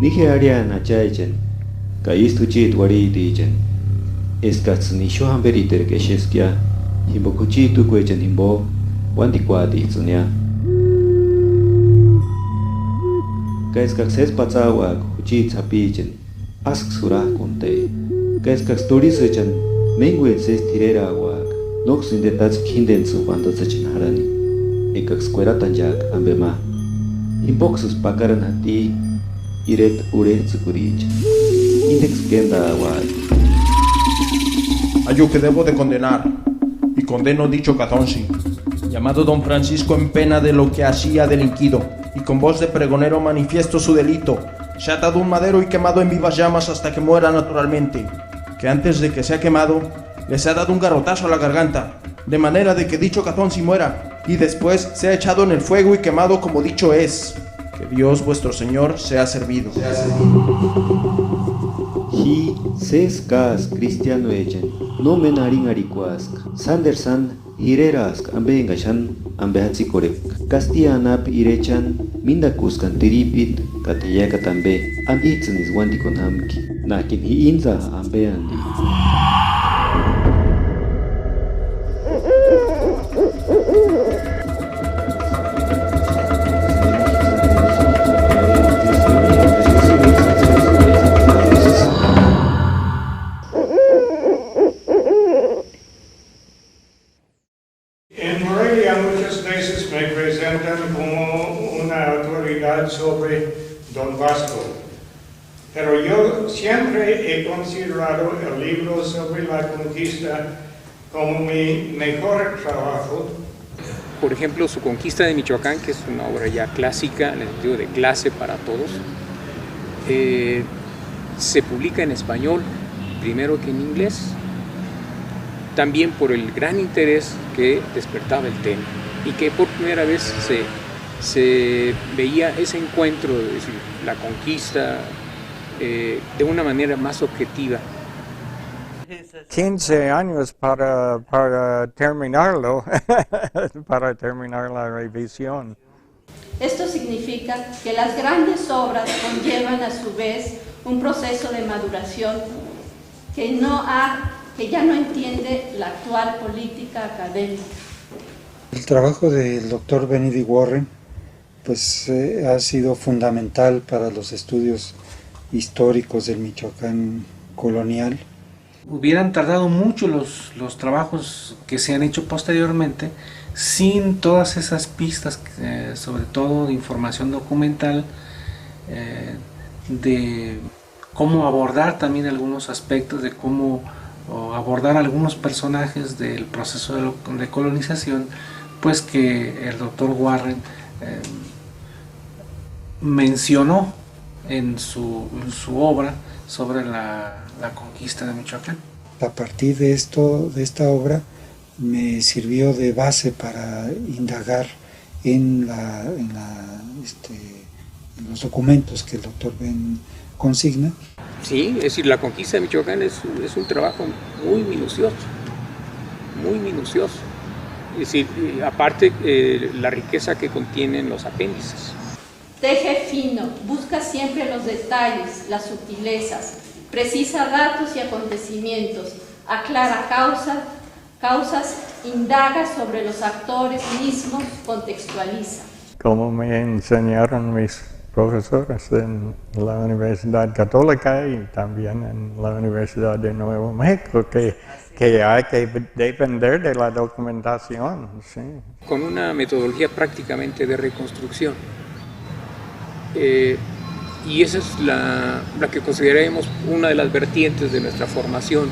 Nigeria na chaychen, kaistu chit wari dichen. Eskats ni shohan beriter que sheskia, himbo kuchitu kwechen himbo, wandi kwadi tsunya. Kaiskak ses patsawak, kuchit sapichen, ask surah kunte. Kaiskak storisechan, menguen ses tirera wak, nox indetats kinden su cuando sechen harani. Ekak squeratan jak ambema. Impoxus pakaran hati, iret ure tsukurich. Index kenda wak. Hallo que debo de condenar, y condeno dicho Catonci, llamado don Francisco en pena de lo que hacía delinquido, y con voz de pregonero manifiesto su delito, se ha atado un madero y quemado en vivas llamas hasta que muera naturalmente, que antes de que sea quemado, les ha dado un garrotazo a la garganta, de manera de que dicho Catonci muera, y después sea echado en el fuego y quemado como dicho es. Que Dios vuestro Señor sea servido. Hi ses kas cristiano echen, no menaring arikuask, Sandersan hirerask ambe engashan ambe hatsikorek, Castianap irechan mindakuskan tiripit kateyaka tambe am itzenis wandikon hamki, nakin hi inza ambe andi. En Morelia muchas veces me presentan como una autoridad sobre Don Vasco, pero yo siempre he considerado el libro sobre la conquista como mi mejor trabajo. Por ejemplo, su Conquista de Michoacán, que es una obra ya clásica, en el sentido de clase para todos, se publica en español, primero que en inglés, también por el gran interés que despertaba el tema y que por primera vez se veía ese encuentro, es decir, la conquista de una manera más objetiva. 15 años para terminarlo, para terminar la revisión. Esto significa que las grandes obras conllevan a su vez un proceso de maduración que ya no entiende la actual política académica. El trabajo del doctor Benedict Warren pues, ha sido fundamental para los estudios históricos del Michoacán colonial. Hubieran tardado mucho los trabajos que se han hecho posteriormente sin todas esas pistas, sobre todo de información documental, de cómo abordar también algunos aspectos, de cómo abordar algunos personajes del proceso de colonización, pues que el doctor Warren mencionó en su obra sobre la conquista de Michoacán. A partir de esta obra me sirvió de base para indagar en los documentos que el doctor Ben consigna. Sí, es decir, la conquista de Michoacán es un trabajo muy minucioso, muy minucioso. Es decir, aparte la riqueza que contienen los apéndices. Teje fino, busca siempre los detalles, las sutilezas, precisa datos y acontecimientos, aclara causas, indaga sobre los actores mismos, contextualiza. Como me enseñaron mis profesores en la Universidad Católica y también en la Universidad de Nuevo México, que hay que depender de la documentación. Sí. Con una metodología prácticamente de reconstrucción. Y esa es la que consideraremos una de las vertientes de nuestra formación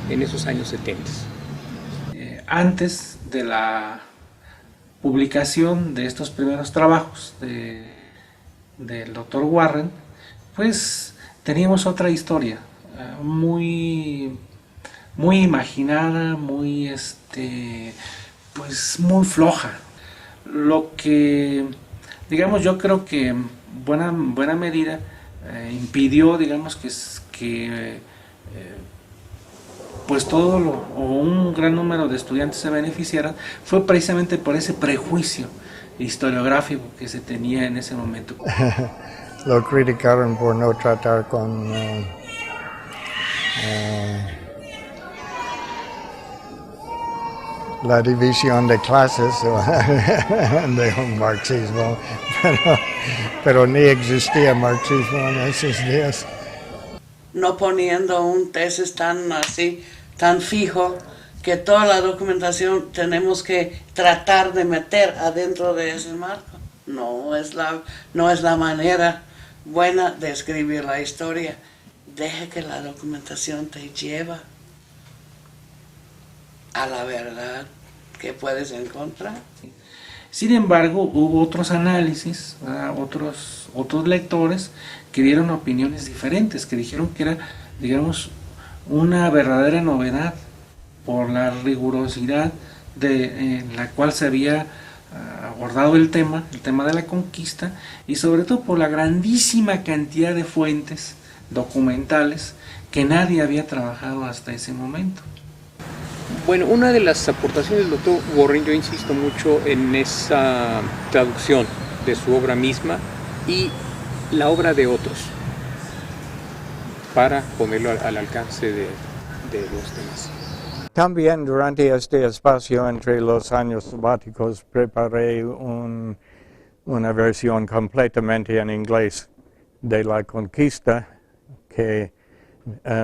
en esos años 70. Antes de la publicación de estos primeros trabajos del doctor Warren, pues teníamos otra historia, muy imaginada, pues muy floja. Lo que, digamos, yo creo que buena medida impidió, digamos, que pues un gran número de estudiantes se beneficiaran, fue precisamente por ese prejuicio historiográfico que se tenía en ese momento. Lo criticaron por no tratar con la división de clases de un marxismo, pero ni existía marxismo en esos días. No poniendo un tesis tan fijo, que toda la documentación tenemos que tratar de meter adentro de ese marco. No es la manera buena de escribir la historia. Deja que la documentación te lleve a la verdad que puedes encontrar. Sin embargo, hubo otros análisis, otros lectores que dieron opiniones diferentes, que dijeron que era, digamos, una verdadera novedad por la rigurosidad en la cual se había abordado el tema de la conquista, y sobre todo por la grandísima cantidad de fuentes documentales que nadie había trabajado hasta ese momento. Bueno, una de las aportaciones del doctor Warren, yo insisto mucho en esa traducción de su obra misma y la obra de otros, para ponerlo al alcance de los demás. También durante este espacio entre los años sabáticos preparé una versión completamente en inglés de la conquista que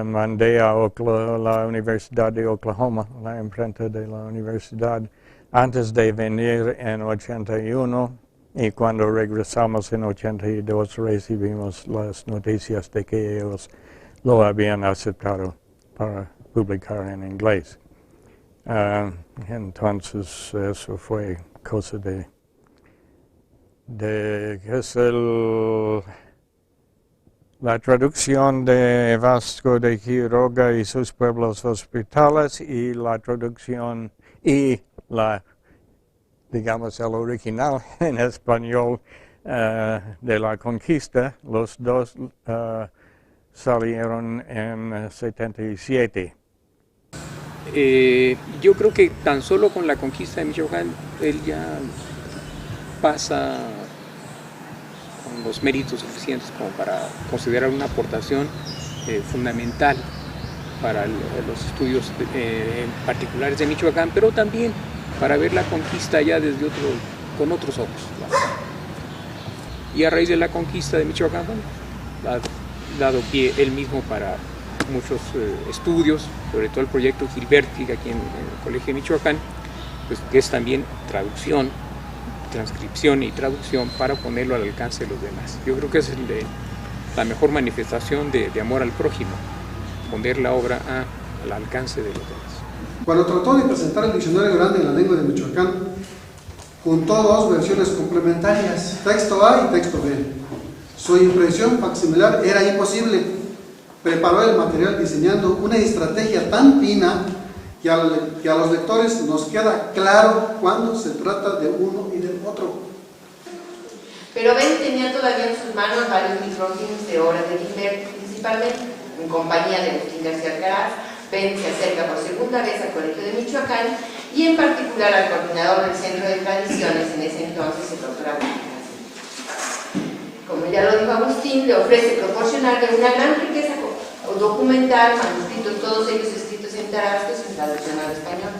mandé a la Universidad de Oklahoma, la imprenta de la universidad, antes de venir en 81, y cuando regresamos en 82 recibimos las noticias de que ellos lo habían aceptado para publicar en inglés. Entonces eso fue cosa de que es la traducción de Vasco de Quiroga y sus pueblos hospitales, y la traducción y digamos el original en español de la conquista. Los dos salieron en 77. Yo creo que tan solo con la conquista de Michoacán él ya pasa con los méritos suficientes como para considerar una aportación fundamental para los estudios particulares de Michoacán, pero también para ver la conquista ya con otros ojos. Y a raíz de la conquista de Michoacán, ha dado pie él mismo para muchos estudios, sobre todo el proyecto Gilberti aquí en el Colegio de Michoacán, pues, que es también traducción, transcripción y traducción para ponerlo al alcance de los demás. Yo creo que es la mejor manifestación de amor al prójimo, poner la obra al alcance de los demás. Cuando trató de presentar el diccionario grande en la lengua de Michoacán, juntó dos versiones complementarias, texto A y texto B. Su impresión facsimilar era imposible. Preparó el material diseñando una estrategia tan fina que a los lectores nos queda claro cuando se trata de uno y del otro. Pero Ben tenía todavía en sus manos varios microfilms de obras de Gilberti, principalmente en compañía de Agustín García Alcaraz. Ben se acerca por segunda vez al Colegio de Michoacán y en particular al coordinador del Centro de Tradiciones, en ese entonces el doctor Agustín. Como ya lo dijo Agustín, le ofrece proporcionarle una gran riqueza documental, manuscritos, todos ellos escritos en tarascos y en traducción al español.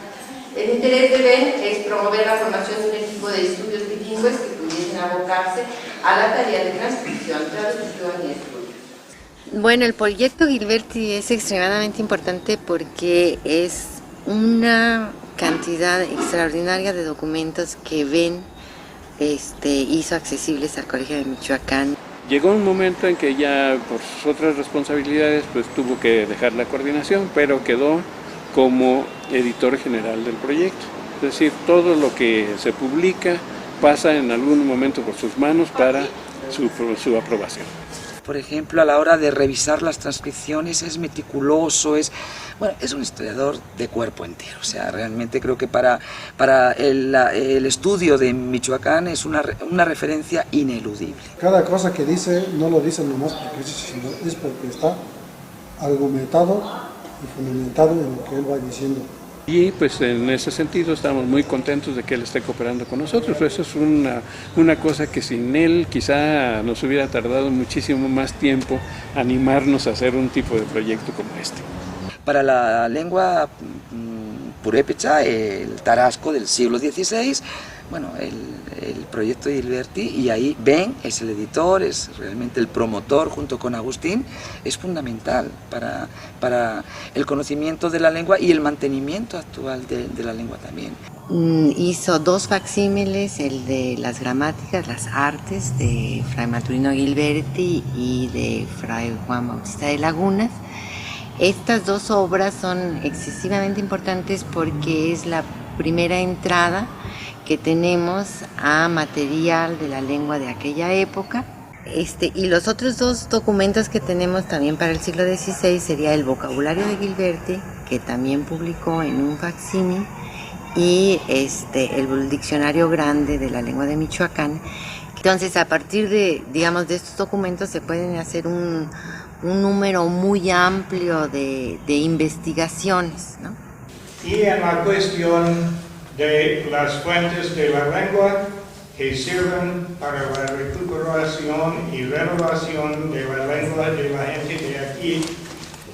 El interés de Ben es promover la formación de un equipo de estudios bilingües que pudiesen abocarse a la tarea de transcripción, traducción y estudio. Bueno, el proyecto Gilberti es extremadamente importante porque es una cantidad extraordinaria de documentos que Ben hizo accesibles al Colegio de Michoacán. Llegó un momento en que ya por sus otras responsabilidades pues tuvo que dejar la coordinación, pero quedó como editor general del proyecto. Es decir, todo lo que se publica pasa en algún momento por sus manos para su aprobación. Por ejemplo, a la hora de revisar las transcripciones es meticuloso, es un historiador de cuerpo entero. O sea, realmente creo que para el estudio de Michoacán es una referencia ineludible. Cada cosa que dice no lo dice nomás porque es porque está argumentado y fundamentado en lo que él va diciendo. Y pues en ese sentido estamos muy contentos de que él esté cooperando con nosotros. Eso es una cosa que sin él quizá nos hubiera tardado muchísimo más tiempo animarnos a hacer un tipo de proyecto como este. Para la lengua purépecha, el tarasco del siglo XVI, bueno, el proyecto de Gilberti, y ahí Ben es el editor, es realmente el promotor junto con Agustín, es fundamental para el conocimiento de la lengua y el mantenimiento actual de la lengua también. Hizo 2 facsímiles, el de las gramáticas, las artes, de Fray Maturino Gilberti y de Fray Juan Bautista de Lagunas. Estas 2 obras son excesivamente importantes porque es la primera entrada que tenemos a material de la lengua de aquella época. Y los otros 2 documentos que tenemos también para el siglo XVI sería el vocabulario de Gilberti, que también publicó en un facsímil, y el diccionario grande de la lengua de Michoacán. Entonces, a partir de estos documentos se pueden hacer un número muy amplio de investigaciones, ¿no? Y en la cuestión de las fuentes de la lengua que sirven para la recuperación y renovación de la lengua de la gente de aquí,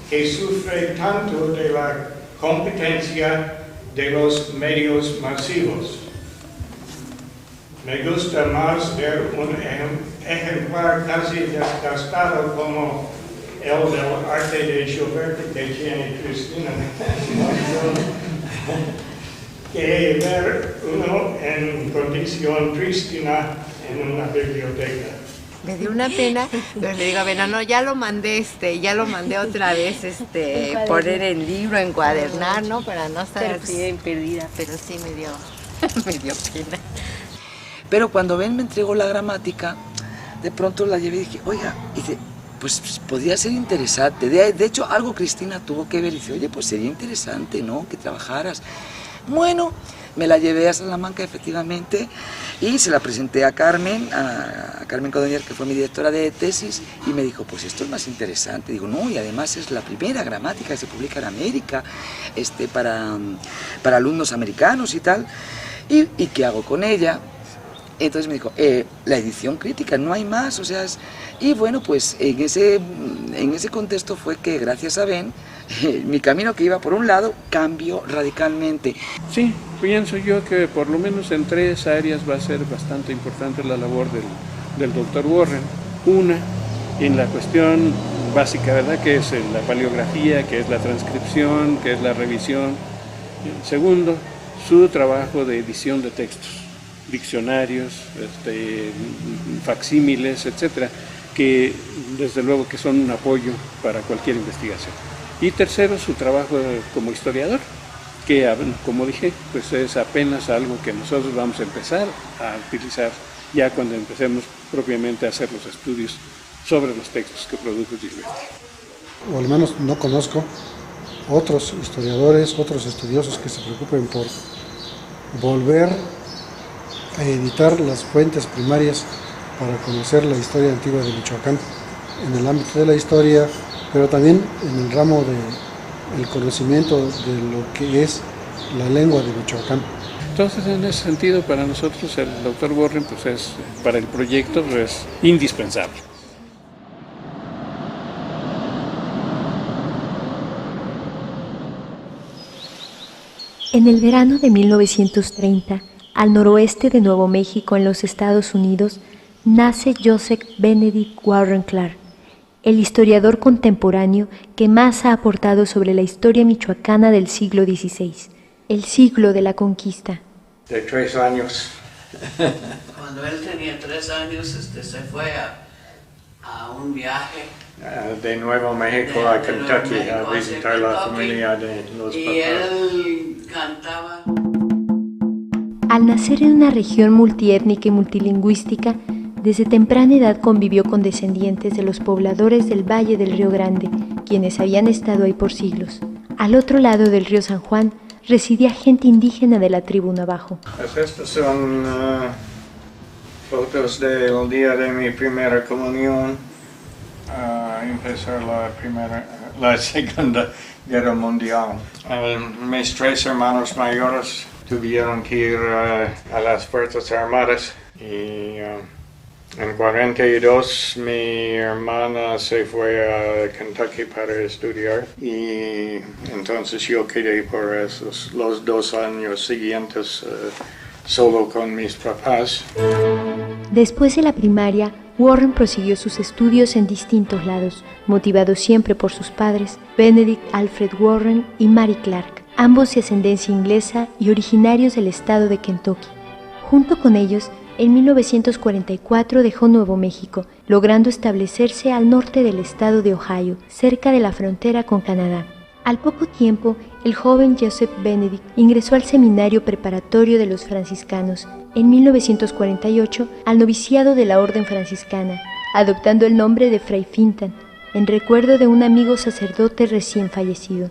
que sufre tanto de la competencia de los medios masivos. Me gusta más ver un ejemplar casi desgastado como el del arte de Gilberti que tiene Cristina, que ver uno en condición prístina en una biblioteca. Me dio una pena, pero le digo, bueno, no, ya lo mandé otra vez, poner en libro, encuadernar, ¿no? Para no estar así perdida, pero sí me dio pena. Pero cuando Ben me entregó la gramática, de pronto la llevé y dije, oiga, pues podría ser interesante. De hecho, algo Cristina tuvo que ver y dice, oye, pues sería interesante, ¿no? Que trabajaras. Bueno, me la llevé a Salamanca, efectivamente, y se la presenté a Carmen Codonier, que fue mi directora de tesis, y me dijo, pues esto es más interesante. Digo, no, y además es la primera gramática que se publica en América, para alumnos americanos y tal. ¿Y qué hago con ella? Entonces me dijo, la edición crítica, no hay más, o sea, y bueno, pues en ese contexto fue que gracias a Ben, mi camino que iba por un lado cambió radicalmente. Sí, pienso yo que por lo menos en 3 áreas va a ser bastante importante la labor del doctor Warren. Una, en la cuestión básica, ¿verdad?, que es la paleografía, que es la transcripción, que es la revisión. Segundo, su trabajo de edición de textos, diccionarios, facsímiles, etcétera, que desde luego que son un apoyo para cualquier investigación. Y tercero, su trabajo como historiador, que como dije, pues es apenas algo que nosotros vamos a empezar a utilizar ya cuando empecemos propiamente a hacer los estudios sobre los textos que produjo Gilberti. O al menos no conozco otros historiadores, otros estudiosos que se preocupen por volver a editar las fuentes primarias para conocer la historia antigua de Michoacán, en el ámbito de la historia, pero también en el ramo del conocimiento de lo que es la lengua de Michoacán. Entonces, en ese sentido, para nosotros el doctor Warren, pues es, para el proyecto, es indispensable. En el verano de 1930, al noroeste de Nuevo México, en los Estados Unidos, nace Joseph Benedict Warren Clark, el historiador contemporáneo que más ha aportado sobre la historia michoacana del siglo XVI, el siglo de la conquista. De 3 años. Cuando él tenía 3 años, se fue a un viaje. De Nuevo México a Kentucky, a visitar la familia de los papás. Y él cantaba. Al nacer en una región multiétnica y multilingüística, desde temprana edad convivió con descendientes de los pobladores del Valle del Río Grande, quienes habían estado ahí por siglos. Al otro lado del río San Juan residía gente indígena de la tribu Navajo. Estas son fotos del día de mi primera comunión. empezar la Segunda Guerra Mundial. Mis 3 hermanos mayores tuvieron que ir a las Fuerzas Armadas y en 42 mi hermana se fue a Kentucky para estudiar y entonces yo quedé por los 2 años siguientes solo con mis papás. Después de la primaria, Warren prosiguió sus estudios en distintos lados, motivado siempre por sus padres, Benedict Alfred Warren y Mary Clark, ambos de ascendencia inglesa y originarios del estado de Kentucky. Junto con ellos, en 1944 dejó Nuevo México, logrando establecerse al norte del estado de Ohio, cerca de la frontera con Canadá. Al poco tiempo, el joven Joseph Benedict ingresó al seminario preparatorio de los franciscanos, en 1948 al noviciado de la Orden Franciscana, adoptando el nombre de Fray Fintan, en recuerdo de un amigo sacerdote recién fallecido.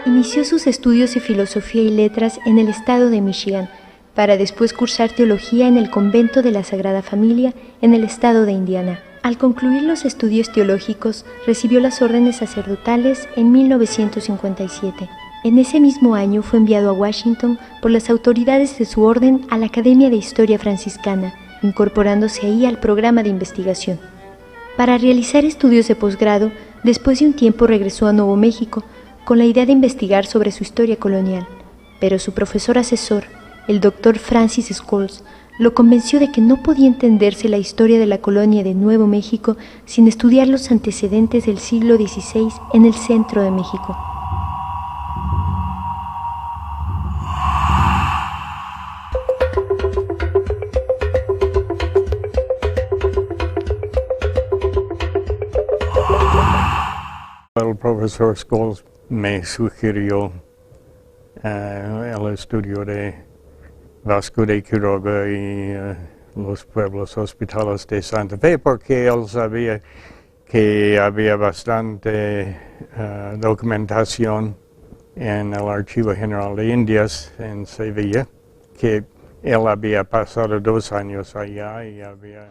Inició sus estudios de filosofía y letras en el estado de Michigan, para después cursar teología en el convento de la Sagrada Familia en el estado de Indiana. Al concluir los estudios teológicos, recibió las órdenes sacerdotales en 1957. En ese mismo año fue enviado a Washington por las autoridades de su orden a la Academia de Historia Franciscana, incorporándose ahí al programa de investigación. Para realizar estudios de posgrado, después de un tiempo regresó a Nuevo México con la idea de investigar sobre su historia colonial, pero su profesor asesor, el Dr. Francis Scholes, lo convenció de que no podía entenderse la historia de la colonia de Nuevo México sin estudiar los antecedentes del siglo XVI en el centro de México. El profesor Scholes me sugirió el estudio de Vasco de Quiroga y los pueblos hospitales de Santa Fe, porque él sabía que había bastante documentación en el Archivo General de Indias en Sevilla, que él había pasado 2 años allá y había...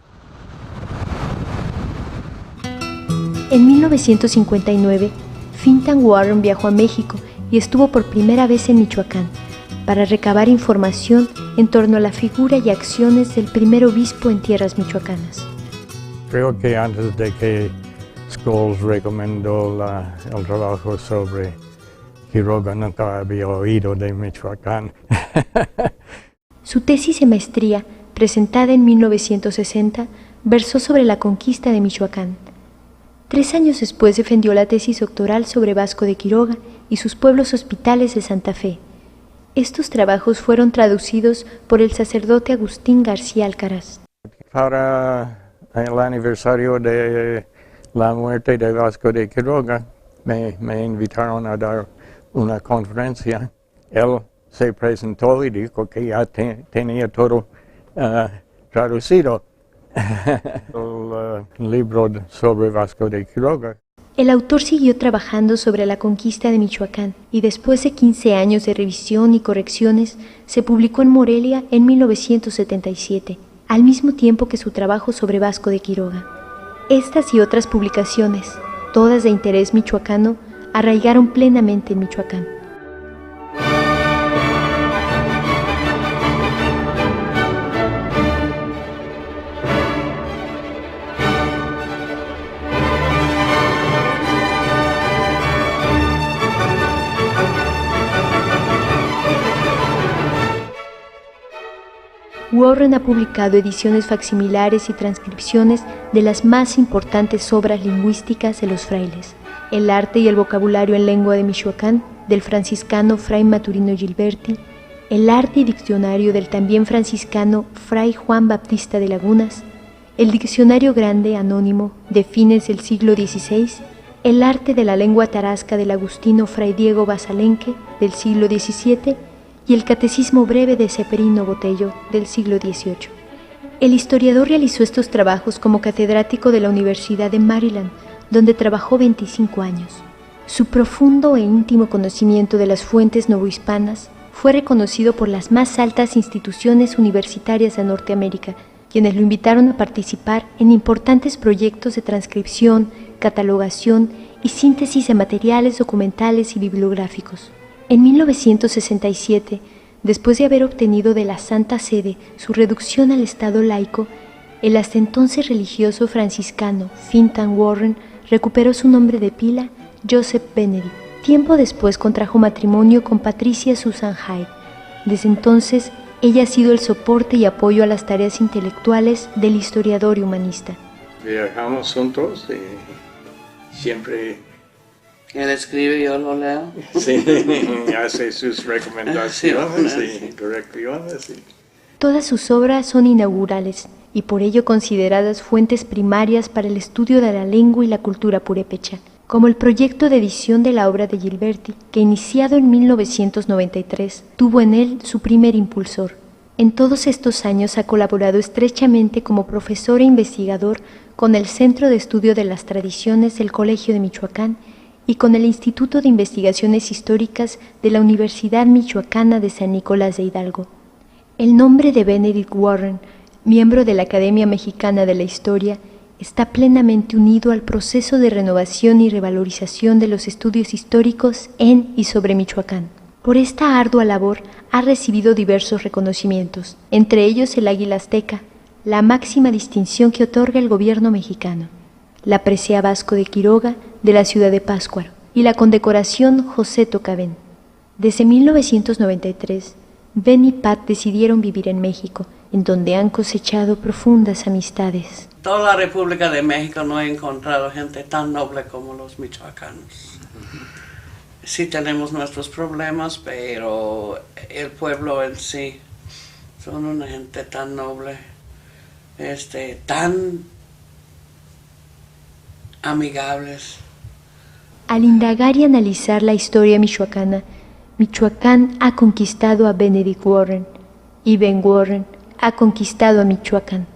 En 1959, Fintan Warren viajó a México y estuvo por primera vez en Michoacán, para recabar información en torno a la figura y acciones del primer obispo en tierras michoacanas. Creo que antes de que Scholes recomendó el trabajo sobre Quiroga, nunca había oído de Michoacán. Su tesis de maestría, presentada en 1960, versó sobre la conquista de Michoacán. 3 años después defendió la tesis doctoral sobre Vasco de Quiroga y sus pueblos hospitales de Santa Fe. Estos trabajos fueron traducidos por el sacerdote Agustín García Alcaraz. Para el aniversario de la muerte de Vasco de Quiroga, me invitaron a dar una conferencia. Él se presentó y dijo que ya tenía todo traducido, el libro sobre Vasco de Quiroga. El autor siguió trabajando sobre la conquista de Michoacán y después de 15 años de revisión y correcciones, se publicó en Morelia en 1977, al mismo tiempo que su trabajo sobre Vasco de Quiroga. Estas y otras publicaciones, todas de interés michoacano, arraigaron plenamente en Michoacán. Warren ha publicado ediciones facsimilares y transcripciones de las más importantes obras lingüísticas de los frailes: El arte y el vocabulario en lengua de Michoacán, del franciscano Fray Maturino Gilberti; El arte y diccionario del también franciscano Fray Juan Baptista de Lagunas; el diccionario grande anónimo de fines del siglo XVI; El arte de la lengua tarasca del agustino Fray Diego Basalenque, del siglo XVII; y el Catecismo breve de Ceferino Botello, del siglo XVIII. El historiador realizó estos trabajos como catedrático de la Universidad de Maryland, donde trabajó 25 años. Su profundo e íntimo conocimiento de las fuentes novohispanas fue reconocido por las más altas instituciones universitarias de Norteamérica, quienes lo invitaron a participar en importantes proyectos de transcripción, catalogación y síntesis de materiales documentales y bibliográficos. En 1967, después de haber obtenido de la Santa Sede su reducción al estado laico, el hasta entonces religioso franciscano Fintan Warren recuperó su nombre de pila, Joseph Benedict. Tiempo después contrajo matrimonio con Patricia Susan Hyde. Desde entonces, ella ha sido el soporte y apoyo a las tareas intelectuales del historiador y humanista. Viajamos juntos y siempre... Él escribe, yo lo leo. Sí, hace sus recomendaciones y correcciones. Todas sus obras son inaugurales y por ello consideradas fuentes primarias para el estudio de la lengua y la cultura purépecha, como el proyecto de edición de la obra de Gilberti, que iniciado en 1993, tuvo en él su primer impulsor. En todos estos años ha colaborado estrechamente como profesor e investigador con el Centro de Estudio de las Tradiciones del Colegio de Michoacán y con el Instituto de Investigaciones Históricas de la Universidad Michoacana de San Nicolás de Hidalgo. El nombre de Benedict Warren, miembro de la Academia Mexicana de la Historia, está plenamente unido al proceso de renovación y revalorización de los estudios históricos en y sobre Michoacán. Por esta ardua labor ha recibido diversos reconocimientos, entre ellos el Águila Azteca, la máxima distinción que otorga el gobierno mexicano, la Presea Vasco de Quiroga de la ciudad de Pátzcuaro y la condecoración José Tocavén. Desde 1993, Ben y Pat decidieron vivir en México, en donde han cosechado profundas amistades. Toda la República de México no he encontrado gente tan noble como los michoacanos. Sí tenemos nuestros problemas, pero el pueblo en sí son una gente tan noble, tan amigables. Al indagar y analizar la historia michoacana, Michoacán ha conquistado a Benedict Warren y Ben Warren ha conquistado a Michoacán.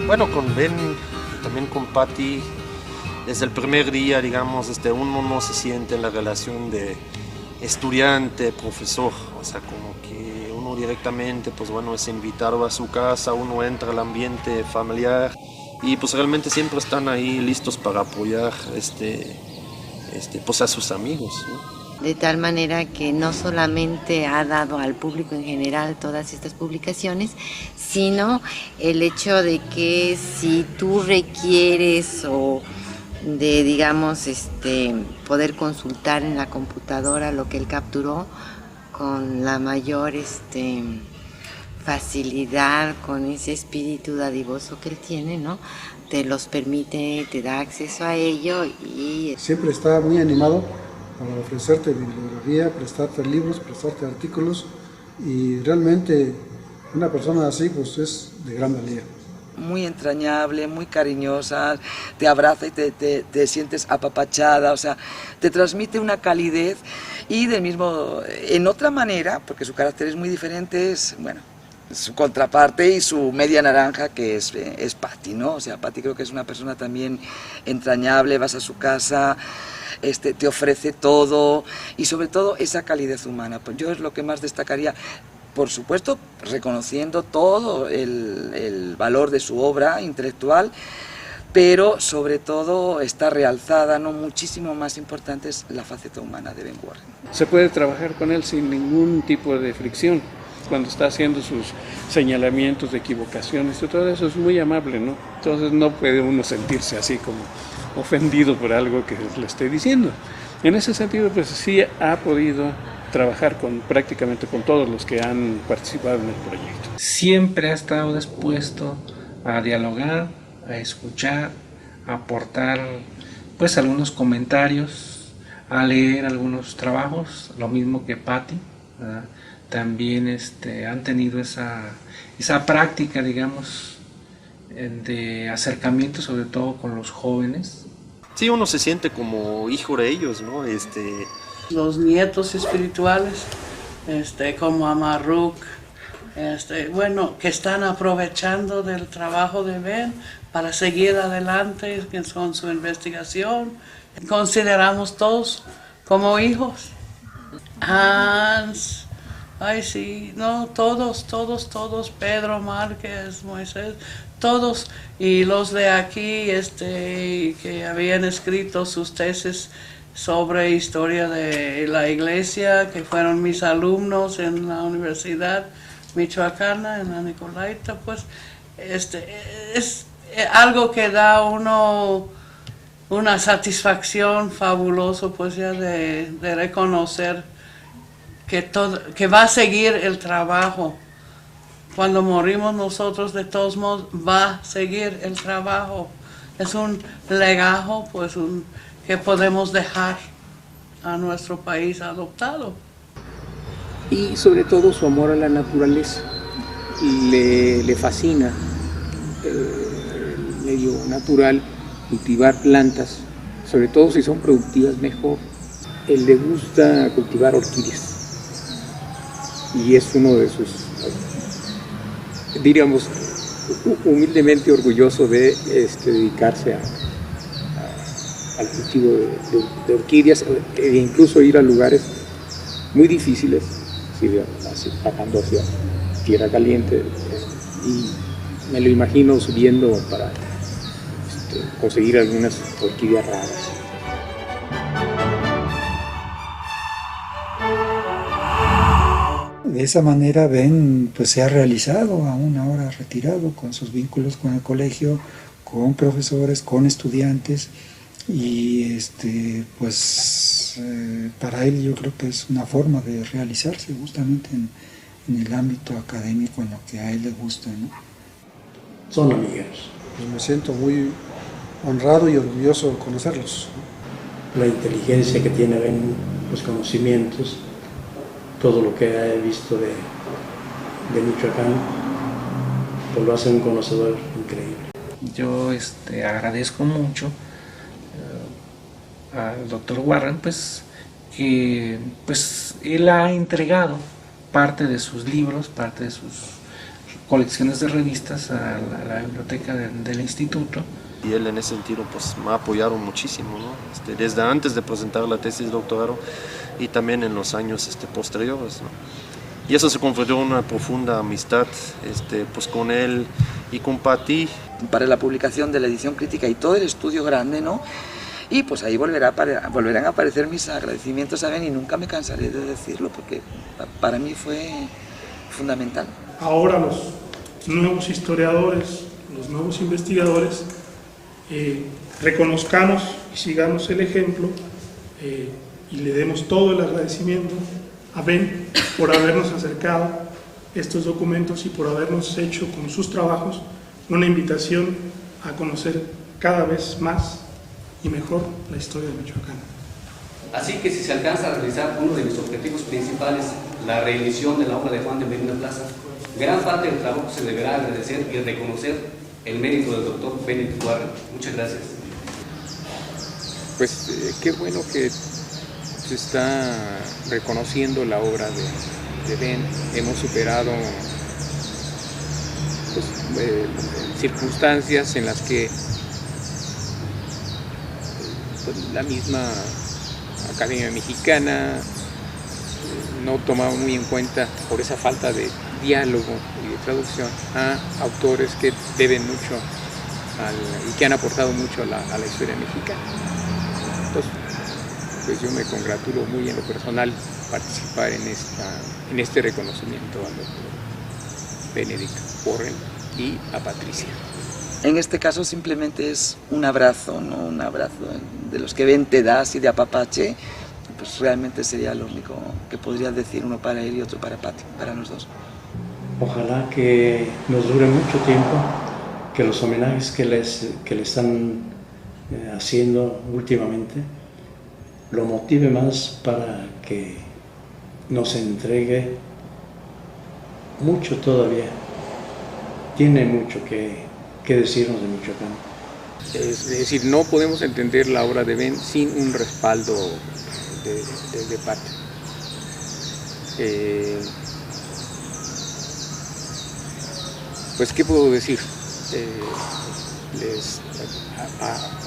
Bueno, con Ben, también con Patty, desde el primer día, digamos, uno no se siente en la relación de estudiante-profesor, o sea, como que uno directamente, pues bueno, es invitado a su casa, uno entra al ambiente familiar y pues realmente siempre están ahí listos para apoyar pues a sus amigos, ¿no? De tal manera que no solamente ha dado al público en general todas estas publicaciones, sino el hecho de que si tú requieres o de, digamos, poder consultar en la computadora lo que él capturó con la mayor facilidad, con ese espíritu dadivoso que él tiene, ¿no? Te los permite, te da acceso a ello y... Siempre está muy animado para ofrecerte bibliografía, prestarte libros, prestarte artículos y realmente una persona así pues es de gran valía. Muy entrañable, muy cariñosa, te abraza y te sientes apapachada, o sea, te transmite una calidez y del mismo, en otra manera, porque su carácter es muy diferente, es, bueno, su contraparte y su media naranja, que es Patty, ¿no? O sea, Patty creo que es una persona también entrañable, vas a su casa, te ofrece todo y sobre todo esa calidez humana. Pues yo es lo que más destacaría, por supuesto, reconociendo todo el valor de su obra intelectual, pero sobre todo está realzada, ¿no? Muchísimo más importante es la faceta humana de Ben Warren. Se puede trabajar con él sin ningún tipo de fricción. Cuando está haciendo sus señalamientos de equivocaciones y todo eso es muy amable, ¿no? Entonces no puede uno sentirse así como ofendido por algo que le esté diciendo. En ese sentido, pues sí ha podido trabajar prácticamente con todos los que han participado en el proyecto. Siempre ha estado dispuesto a dialogar, a escuchar, a aportar pues algunos comentarios, a leer algunos trabajos, lo mismo que Patty, ¿verdad? También han tenido esa práctica, digamos, de acercamiento, sobre todo con los jóvenes. Sí, uno se siente como hijo de ellos, ¿no? Los nietos espirituales, como Amaruk, bueno, que están aprovechando del trabajo de Ben para seguir adelante con su investigación. Consideramos todos como hijos. Hans, ay sí, no, todos, Pedro Márquez, Moisés, todos, y los de aquí que habían escrito sus tesis sobre historia de la iglesia, que fueron mis alumnos en la Universidad Michoacana, en la Nicolaita, pues es algo que da uno una satisfacción fabulosa, pues ya de reconocer que va a seguir el trabajo. Cuando morimos nosotros, de todos modos, va a seguir el trabajo. Es un legado, pues, que podemos dejar a nuestro país adoptado. Y sobre todo su amor a la naturaleza. Le fascina el medio natural, cultivar plantas, sobre todo si son productivas mejor. Él le gusta cultivar orquídeas. Y es uno de sus, diríamos, humildemente orgulloso de dedicarse al cultivo de orquídeas e incluso ir a lugares muy difíciles, bajando hacia tierra caliente, y me lo imagino subiendo para conseguir algunas orquídeas raras. De esa manera Ben pues se ha realizado aún ahora retirado con sus vínculos con el colegio, con profesores, con estudiantes, y para él yo creo que es una forma de realizarse justamente en el ámbito académico, en lo que a él le gusta, ¿no? Son amigos. Pues me siento muy honrado y orgulloso de conocerlos. La inteligencia que tiene Ben, los conocimientos, todo lo que he visto de Michoacán, pues lo hace un conocedor increíble. Yo agradezco mucho al doctor Warren, pues, que pues, él ha entregado parte de sus libros, parte de sus colecciones de revistas a la biblioteca del instituto. Y él en ese sentido pues me ha apoyado muchísimo, ¿no? Desde antes de presentar la tesis de doctorado y también en los años posteriores, ¿no? Y eso se convirtió en una profunda amistad pues con él y con Patty. Para la publicación de la edición crítica y todo el estudio grande, ¿no? Y pues ahí volverán a aparecer mis agradecimientos a Ben, y nunca me cansaré de decirlo porque para mí fue fundamental. Ahora los nuevos historiadores, los nuevos investigadores, reconozcamos y sigamos el ejemplo y le demos todo el agradecimiento a Ben por habernos acercado estos documentos y por habernos hecho con sus trabajos una invitación a conocer cada vez más y mejor la historia de Michoacán. Así que si se alcanza a realizar uno de mis objetivos principales, la reedición de la obra de Juan de Medina Plaza, gran parte del trabajo se deberá agradecer y reconocer el mérito del doctor Benedict Warren. Muchas gracias. Pues qué bueno que se está reconociendo la obra de Ben. Hemos superado circunstancias en las que pues, la misma Academia Mexicana no tomaba muy en cuenta, por esa falta de diálogo y de traducción, a autores que deben mucho y que han aportado mucho a la historia mexicana. Entonces, pues yo me congratulo muy en lo personal participar en este reconocimiento al doctor Benedict Warren y a Patricia. En este caso simplemente es un abrazo, ¿no? Un abrazo de los que ven te das y de apapache, pues realmente sería lo único que podría decir uno para él y otro para Pati, para los dos. Ojalá que nos dure mucho tiempo, que los homenajes que le están haciendo últimamente lo motive más para que nos entregue mucho todavía. Tiene mucho que decirnos de Michoacán. Es decir, no podemos entender la obra de Ben sin un respaldo de Pati. Pues, ¿qué puedo decir?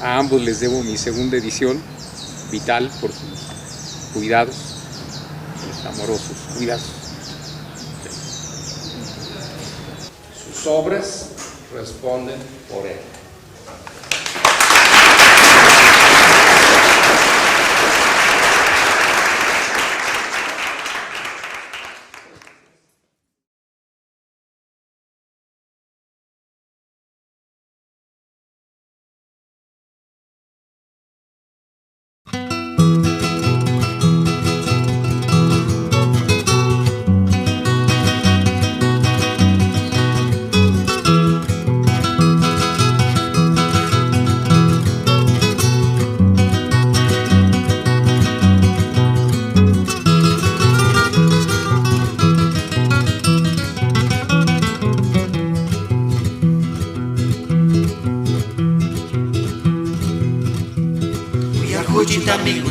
A ambos les debo mi segunda edición, vital por sus cuidados, sus amorosos cuidados. Sus obras responden por él.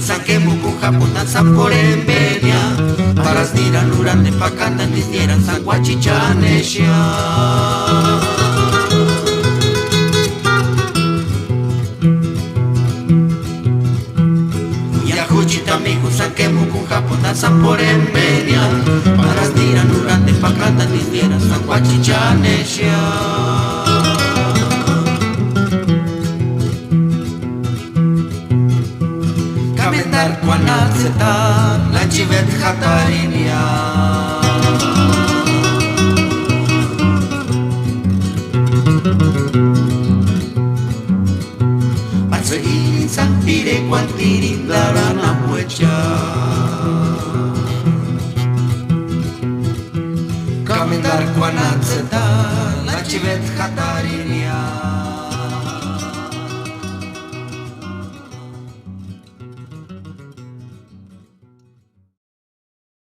Saquemo con Japón Zamporembedia Paras diran urande pacantan disdieran sanguachichanesha Yajuchita amigo saquemo con Japón Zamporembedia Paras diran urande pacantan disdieran sanguachichanesha Kwanazeta, la chivet hatarinia Marseguin sampire cuantirin darana puecha Kamendar Kwanazeta, la chivet hatarinia